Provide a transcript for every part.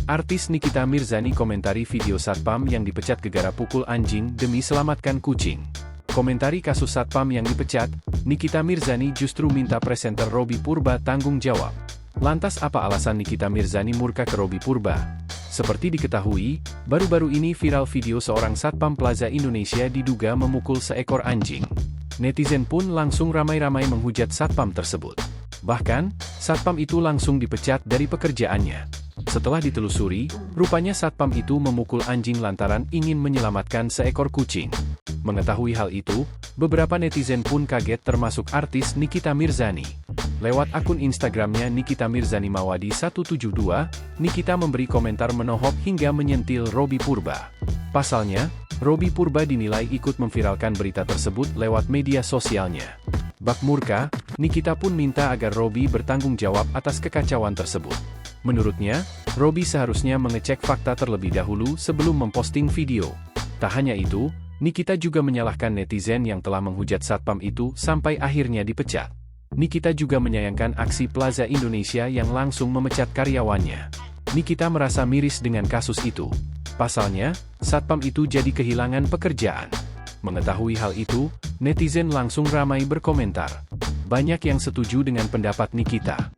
Artis Nikita Mirzani komentari video satpam yang dipecat gegara pukul anjing demi selamatkan kucing. Komentari kasus satpam yang dipecat, Nikita Mirzani justru minta presenter Robby Purba tanggung jawab. Lantas apa alasan Nikita Mirzani murka ke Robby Purba? Seperti diketahui, baru-baru ini viral video seorang satpam Plaza Indonesia diduga memukul seekor anjing. Netizen pun langsung ramai-ramai menghujat satpam tersebut. Bahkan, satpam itu langsung dipecat dari pekerjaannya. Setelah ditelusuri, rupanya satpam itu memukul anjing lantaran ingin menyelamatkan seekor kucing. Mengetahui hal itu, beberapa netizen pun kaget termasuk artis Nikita Mirzani. Lewat akun Instagramnya Nikita Mirzani Mawadi 172, Nikita memberi komentar menohok hingga menyentil Robby Purba. Pasalnya, Robby Purba dinilai ikut memviralkan berita tersebut lewat media sosialnya. Bak murka, Nikita pun minta agar Robby bertanggung jawab atas kekacauan tersebut. Menurutnya, Robby seharusnya mengecek fakta terlebih dahulu sebelum memposting video. Tak hanya itu, Nikita juga menyalahkan netizen yang telah menghujat satpam itu sampai akhirnya dipecat. Nikita juga menyayangkan aksi Plaza Indonesia yang langsung memecat karyawannya. Nikita merasa miris dengan kasus itu. Pasalnya, satpam itu jadi kehilangan pekerjaan. Mengetahui hal itu, netizen langsung ramai berkomentar. Banyak yang setuju dengan pendapat Nikita.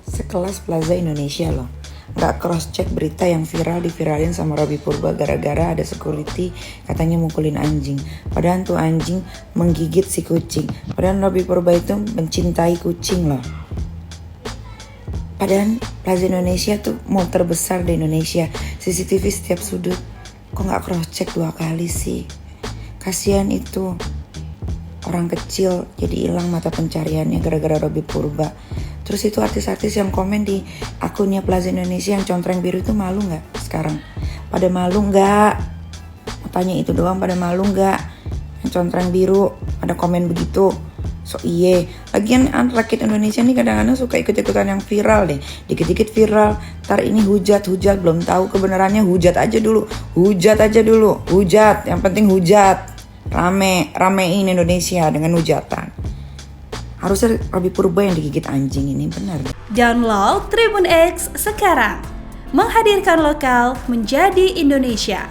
Sekelas Plaza Indonesia loh. Nggak cross-check berita yang viral diviralin sama Robby Purba gara-gara ada security katanya mukulin anjing. Padahal tuh anjing menggigit si kucing. Padahal Robby Purba itu mencintai kucing loh. Padahal Plaza Indonesia tuh mall terbesar di Indonesia. CCTV setiap sudut. Kok nggak cross-check 2 kali sih? Kasihan itu. Orang kecil jadi hilang mata pencariannya gara-gara Robby Purba. Terus itu artis-artis yang komen di akunnya Plaza Indonesia yang contreng biru itu malu nggak sekarang? Pada malu nggak? Tanya itu doang, pada malu nggak? Yang contreng biru pada komen begitu. So iye, lagian rakyat Indonesia nih kadang-kadang suka ikut-ikutan yang viral deh. Dikit-dikit viral, ntar ini hujat, belum tahu kebenarannya hujat aja dulu. Hujat, yang penting hujat. Ramein Indonesia dengan hujatan. Harusnya Robby Purba yang digigit anjing ini, benar. Download Tribun X sekarang. Menghadirkan lokal menjadi Indonesia.